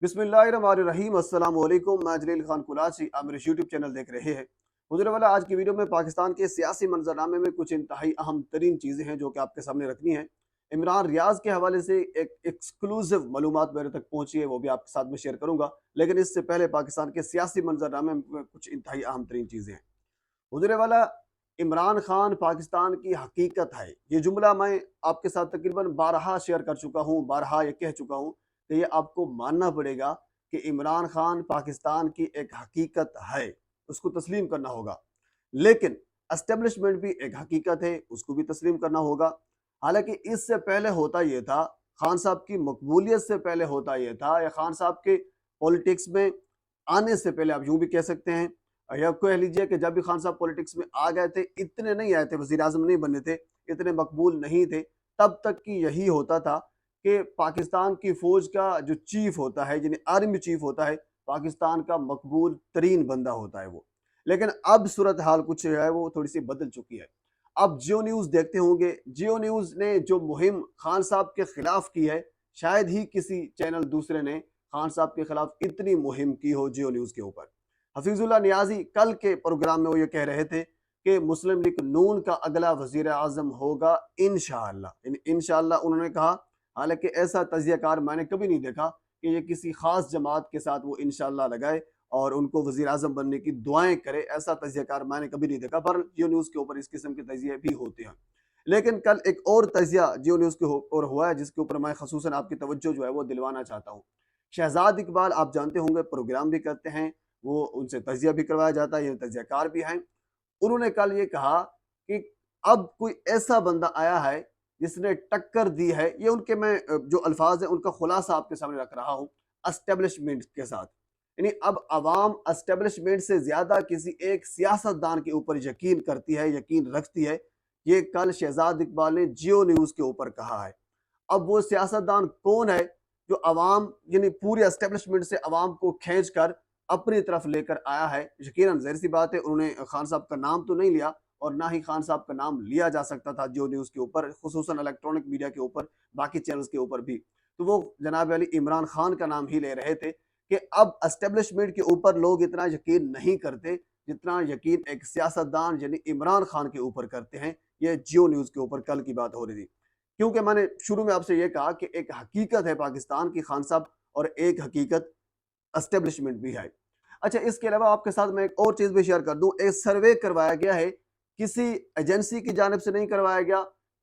बिस्मिल्लाहिर्रहमानिर्रहीम। अस्सलाम वालेकुम। मैं जलील खान कुलाची, आप मेरे यूट्यूब चैनल देख रहे हैं। हुज़ूर वाला, आज की वीडियो में पाकिस्तान के सियासी मंजरनामे में कुछ इंतहाई अहम तरीन चीज़ें हैं जो कि आपके सामने रखनी है। इमरान रियाज के हवाले से एक एक्सक्लूसिव मालूमात मेरे तक पहुंची है, वो भी आपके साथ में शेयर करूंगा। लेकिन इससे पहले पाकिस्तान के सियासी मंजरनामे में कुछ इंतहाई अहम तरीन चीज़ें हैं। हुज़ूर वाला, इमरान खान पाकिस्तान की हकीकत है। ये जुमला मैं आपके साथ तकरीबन बारहा शेयर कर चुका हूँ, बारहा ये कह चुका हूँ कि ये आपको मानना पड़ेगा कि इमरान खान पाकिस्तान की एक हकीकत है, उसको तस्लीम करना होगा। लेकिन एस्टेब्लिशमेंट भी एक हकीकत है, उसको भी तस्लीम करना होगा। हालांकि इससे पहले होता ये था, खान साहब की मकबूलियत से पहले होता ये था, या खान साहब के पॉलिटिक्स में आने से पहले, आप यूं भी कह सकते हैं, या कह लीजिए कि जब भी खान साहब पॉलिटिक्स में आ गए थे, इतने नहीं आए थे, वजीर आजम नहीं बने थे, इतने मकबूल नहीं थे, तब तक कि यही होता था कि पाकिस्तान की फौज का जो चीफ होता है, यानी आर्मी चीफ होता है, पाकिस्तान का मकबूल तरीन बंदा होता है वो। लेकिन अब सूरत हाल कुछ जो है वो थोड़ी सी बदल चुकी है। अब जियो न्यूज़ देखते होंगे, जियो न्यूज़ ने जो मुहिम खान साहब के खिलाफ की है, शायद ही किसी चैनल दूसरे ने खान साहब के खिलाफ इतनी मुहिम की हो जियो न्यूज़ के ऊपर। हफीजुल्लाह नियाजी कल के प्रोग्राम में वो ये कह रहे थे कि मुस्लिम लीग नून का अगला वजीर आजम होगा इंशाअल्लाह। इंशाअल्लाह उन्होंने कहा। हालांकि ऐसा तजियाकार मैंने कभी नहीं देखा कि ये किसी खास जमात के साथ वो इंशाअल्लाह लगाए और उनको वजीर आजम बनने की दुआएं करे। ऐसा तजियाकार मैंने कभी नहीं देखा, पर जियो न्यूज़ के ऊपर इस किस्म के तजिए भी होते हैं। लेकिन कल एक और तजिया जियो न्यूज़ के ऊपर हुआ है, जिसके ऊपर मैं खसूसन आपकी तवज्जो जो है वो दिलवाना चाहता हूँ। शहजाद इकबाल, आप जानते होंगे, प्रोग्राम भी करते हैं, वो उनसे तजिया भी करवाया जाता है, ये तजियाकार भी हैं। उन्होंने कल ये कहा कि अब कोई ऐसा बंदा आया है जिसने टक्कर दी है, ये उनके मैं जो अल्फाज है उनका खुलासा आपके सामने रख रहा हूँ, एस्टेब्लिशमेंट के साथ। यानी अब अवाम एस्टेब्लिशमेंट से ज्यादा किसी एक सियासतदान के ऊपर यकीन करती है, यकीन रखती है। ये कल शहजाद इकबाल ने जियो न्यूज के ऊपर कहा है। अब वो सियासतदान कौन है जो अवाम, यानी पूरी एस्टेब्लिशमेंट से अवाम को खींच कर अपनी तरफ लेकर आया है? यकीनन ज़ाहिर सी बात है, उन्होंने खान साहब का नाम तो नहीं लिया, और ना ही खान साहब का नाम लिया जा सकता था जियो न्यूज़ के ऊपर, खुसूसन इलेक्ट्रॉनिक मीडिया के ऊपर, बाकी चैनल्स के ऊपर भी। तो वो जनाब अली इमरान खान का नाम ही ले रहे थे कि अब एस्टेब्लिशमेंट के ऊपर लोग इतना यकीन नहीं करते जितना यकीन एक सियासतदान यानी इमरान खान के ऊपर करते हैं। ये जियो न्यूज़ के ऊपर कल की बात हो रही थी। क्योंकि मैंने शुरू में आपसे ये कहा कि एक हकीकत है पाकिस्तान की खान साहब, और एक हकीकत एस्टेब्लिशमेंट भी है। अच्छा, इसके अलावा आपके साथ मैं एक और चीज़ भी शेयर कर दूं। एक सर्वे करवाया गया है, किसी एजेंसी की जानिब से नहीं करवाया गया,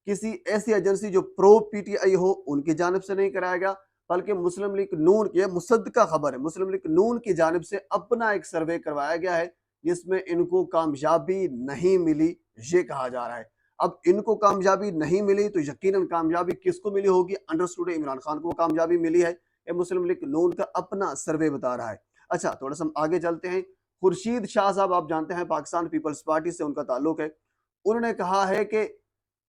किसी ऐसी एजेंसी जो प्रो पीटीआई हो उनकी जानिब से नहीं कराया गया, बल्कि मुस्लिम लीग नून, ये मुसद्दका खबर है, मुस्लिम लीग नून की जानिब से अपना एक सर्वे करवाया गया है, जिसमें इनको कामयाबी नहीं मिली, ये कहा जा रहा है। अब इनको कामयाबी नहीं मिली तो यकीनन कामयाबी किसको मिली होगी? अंडरस्टूड इमरान खान को कामयाबी मिली है, ये मुस्लिम लीग नून का अपना सर्वे बता रहा है। अच्छा, थोड़ा सा हम आगे चलते हैं। खुर्शीद शाह साहब, आप जानते हैं, पाकिस्तान पीपल्स पार्टी से उनका ताल्लुक है। उन्होंने कहा है कि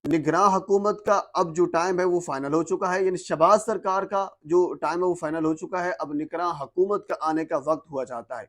निगरान हुकूमत का अब जो टाइम है वो फाइनल हो चुका है, यानी शहबाज सरकार का जो टाइम है वो फाइनल हो चुका है। अब निगरान हुकूमत का आने का वक्त हुआ चाहता है।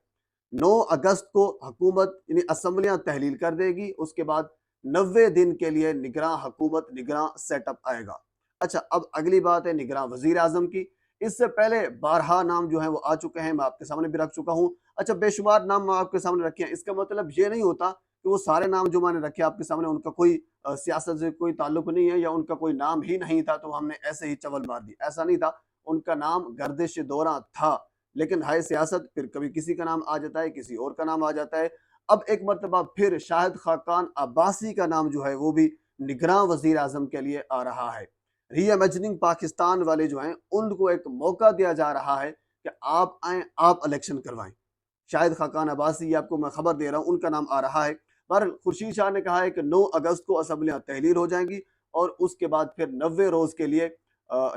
9 अगस्त को हुकूमत यानी असम्बलियां तहलील कर देगी, उसके बाद 90 दिन के लिए निगरान हुकूमत, निगरान सेटअप आएगा। अच्छा, अब अगली बात है निगरान वजीर आजम की। इससे पहले बारहा नाम जो है वो आ चुके हैं, मैं आपके सामने भी रख चुका हूँ। अच्छा, बेशुमार नाम मैं आपके सामने रखे हैं, इसका मतलब ये नहीं होता कि वो सारे नाम जो मैंने रखे आपके सामने उनका कोई सियासत से कोई ताल्लुक नहीं है, या उनका कोई नाम ही नहीं था तो हमने ऐसे ही चवल मार दी, ऐसा नहीं था। उनका नाम गर्दिश दौरा था, लेकिन है सियासत, फिर कभी किसी का नाम आ जाता है, किसी और का नाम आ जाता है। अब एक मरतबा फिर शाहिद खाकान अब्बासी का नाम जो है वो भी निगरान वजीर आजम के लिए आ रहा है। री इमेजिनिंग पाकिस्तान वाले जो हैं उनको एक मौका दिया जा रहा है कि आप आए, आप इलेक्शन करवाएं। शाहिद खाकान अब्बासी, ये आपको मैं खबर दे रहा हूँ, उनका नाम आ रहा है। पर खुर्शीद शाह ने कहा है कि 9 अगस्त को असम्बलियां तहलील हो जाएंगी, और उसके बाद फिर 90 रोज के लिए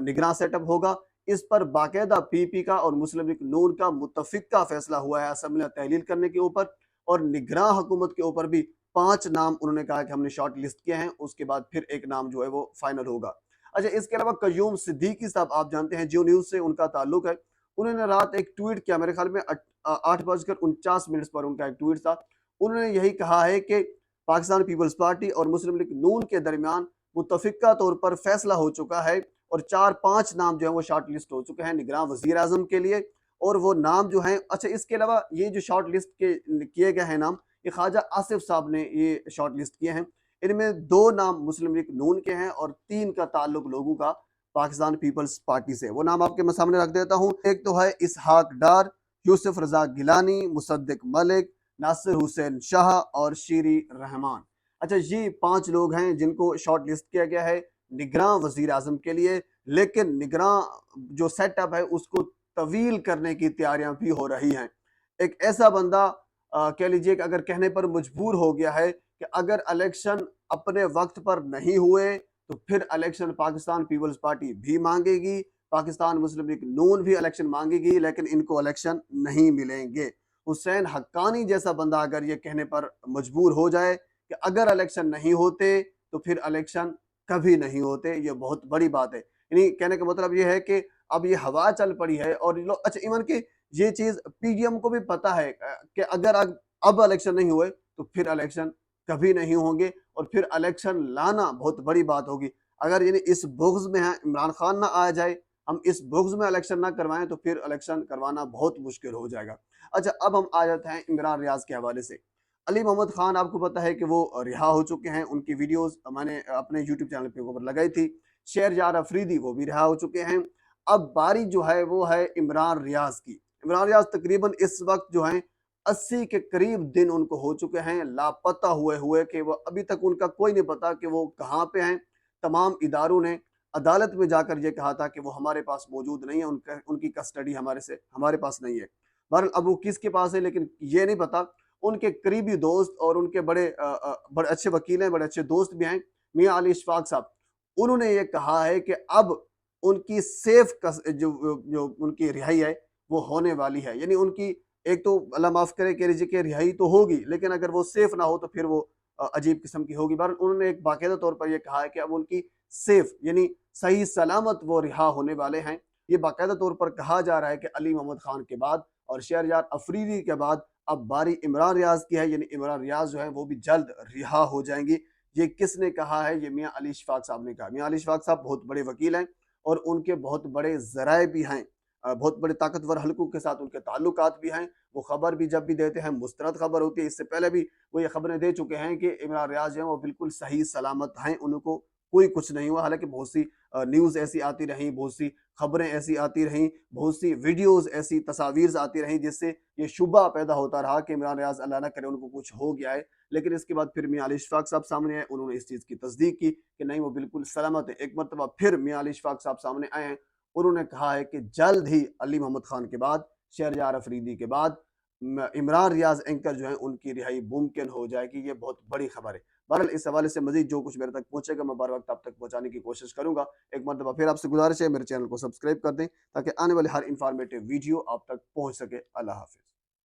निगरान सेटअप होगा। इस पर बाकायदा पीपी का और मुस्लिम लीग नून का मुत्तफिका फैसला हुआ है असम्बलियां तहलील करने के ऊपर, और निगरान हुकूमत के ऊपर भी 5 नाम उन्होंने कहा कि हमने शॉर्ट लिस्ट किए हैं, उसके बाद फिर एक नाम जो है वो फाइनल होगा। अच्छा, इसके अलावा कयूम सिद्दीकी साहब, आप जानते हैं, जियो न्यूज से उनका ताल्लुक है। उन्होंने रात एक ट्वीट किया, मेरे ख्याल में 8:49 पर उनका एक ट्वीट था। उन्होंने यही कहा है कि पाकिस्तान पीपल्स पार्टी और मुस्लिम लीग नून के दरमियान मुत्तफिका तौर पर फैसला हो चुका है, और 4-5 नाम जो है वो शॉर्ट लिस्ट हो चुके हैं निगरान वजीर आजम के लिए, اور وہ نام جو ہیں، اچھا اس کے علاوہ یہ جو شارٹ لسٹ کیے گئے ہیں نام، یہ خواجہ آصف صاحب نے یہ شارٹ لسٹ کیے ہیں۔ ان میں 2 نام مسلم لیگ نون کے ہیں اور 3 کا تعلق لوگوں کا پاکستان پیپلز پارٹی سے۔ وہ نام آپ کے سامنے رکھ دیتا ہوں۔ ایک تو ہے اسحاق ڈار، یوسف رضا گیلانی، مصدق ملک، ناصر حسین شاہ اور شیری رحمان۔ اچھا یہ 5 لوگ ہیں جن کو شارٹ لسٹ کیا گیا ہے نگراں وزیر اعظم کے لیے، لیکن نگراں جو سیٹ اپ ہے اس کو طویل کرنے کی تیاریاں بھی ہو رہی ہیں۔ ایک ایسا بندہ کہہ لیجئے کہ اگر کہنے پر مجبور ہو گیا ہے کہ اگر الیکشن اپنے وقت پر نہیں ہوئے تو پھر الیکشن پاکستان پیپلز پارٹی بھی مانگے گی، پاکستان مسلم لیگ نون بھی الیکشن مانگے گی، لیکن ان کو الیکشن نہیں ملیں گے۔ حسین حقانی جیسا بندہ اگر یہ کہنے پر مجبور ہو جائے کہ اگر الیکشن نہیں ہوتے تو پھر الیکشن کبھی نہیں ہوتے، یہ بہت بڑی بات ہے۔ یعنی کہنے کا مطلب یہ ہے کہ اب یہ ہوا چل پڑی ہے اور لوگ اچھا ایون کہ یہ چیز پی ڈی ایم کو بھی پتا ہے کہ اگر اب الیکشن نہیں ہوئے تو پھر الیکشن کبھی نہیں ہوں گے، اور پھر الیکشن لانا بہت بڑی بات ہوگی۔ اگر یعنی اس بغض میں عمران خان نہ آ جائے، ہم اس بغض میں الیکشن نہ کروائیں تو پھر الیکشن کروانا بہت مشکل ہو جائے گا۔ اچھا اب ہم آ جاتے ہیں عمران ریاض کے حوالے سے۔ علی محمد خان آپ کو پتا ہے کہ وہ رہا ہو چکے ہیں، ان کی ویڈیوز میں نے اپنے یوٹیوب چینل پہ اوپر لگائی تھی۔ شہریار افریدی وہ بھی رہا ہو چکے ہیں۔ اب باری جو ہے وہ ہے عمران ریاض کی۔ عمران ریاض تقریباً اس وقت جو ہیں 80 کے قریب دن ان کو ہو چکے ہیں لاپتہ ہوئے کہ وہ ابھی تک ان کا کوئی نہیں پتا کہ وہ کہاں پہ ہیں۔ تمام اداروں نے عدالت میں جا کر یہ کہا تھا کہ وہ ہمارے پاس موجود نہیں ہے، ان کی کسٹڈی ہمارے پاس نہیں ہے۔ بہرحال اب وہ کس کے پاس ہے لیکن یہ نہیں پتا۔ ان کے قریبی دوست اور ان کے بڑے اچھے وکیل ہیں، بڑے اچھے دوست بھی ہیں، میاں علی اشفاق صاحب، انہوں نے یہ کہا ہے کہ اب ان کی سیف جو ان کی رہائی ہے وہ ہونے والی ہے۔ یعنی ان کی ایک تو اللہ معاف کرے کہہ لیجیے کہ رہائی تو ہوگی، لیکن اگر وہ سیف نہ ہو تو پھر وہ عجیب قسم کی ہوگی۔ بہرحال انہوں نے ایک باقاعدہ طور پر یہ کہا ہے کہ اب ان کی سیف یعنی صحیح سلامت وہ رہا ہونے والے ہیں۔ یہ باقاعدہ طور پر کہا جا رہا ہے کہ علی محمد خان کے بعد اور شہریار افریدی کے بعد اب باری عمران ریاض کی ہے، یعنی عمران ریاض جو ہے وہ بھی جلد رہا ہو جائیں گی۔ یہ کس نے کہا ہے؟ یہ میاں علی اشفاق صاحب نے کہا۔ میاں علی اشفاق صاحب بہت بڑے وکیل ہیں اور ان کے بہت بڑے ذرائع بھی ہیں، بہت بڑے طاقتور حلقوں کے ساتھ ان کے تعلقات بھی ہیں۔ وہ خبر بھی جب بھی دیتے ہیں مستند خبر ہوتی ہے۔ اس سے پہلے بھی وہ یہ خبریں دے چکے ہیں کہ عمران ریاض جو ہیں وہ بالکل صحیح سلامت ہیں، ان کو کوئی کچھ نہیں ہوا۔ حالانکہ بہت سی نیوز ایسی آتی رہیں، بہت سی خبریں ایسی آتی رہیں، بہت سی ویڈیوز ایسی تصاویر آتی رہیں جس سے یہ شبہ پیدا ہوتا رہا کہ عمران ریاض اللہ نہ کرے ان کو کچھ ہو گیا ہے۔ لیکن اس کے بعد پھر میاں علی اشفاق صاحب سامنے آئے، انہوں نے اس چیز کی تصدیق کی کہ نہیں وہ بالکل سلامت ہے۔ ایک مرتبہ پھر میاں علی اشفاق صاحب سامنے آئے ہیں، انہوں نے کہا ہے کہ جلد ہی علی محمد خان کے بعد، شہریار افریدی کے بعد عمران ریاض اینکر جو ہیں ان کی رہائی ممکن ہو جائے گی۔ یہ بہت بڑی خبر ہے۔ بہرحال اس حوالے سے مزید جو کچھ میرے تک پہنچے گا میں بر وقت آپ تک پہنچانے کی کوشش کروں گا۔ ایک مرتبہ پھر آپ سے گزارش ہے میرے چینل کو سبسکرائب کر دیں تاکہ آنے والے ہر انفارمیٹیو ویڈیو آپ تک پہنچ سکے۔ اللہ حافظ۔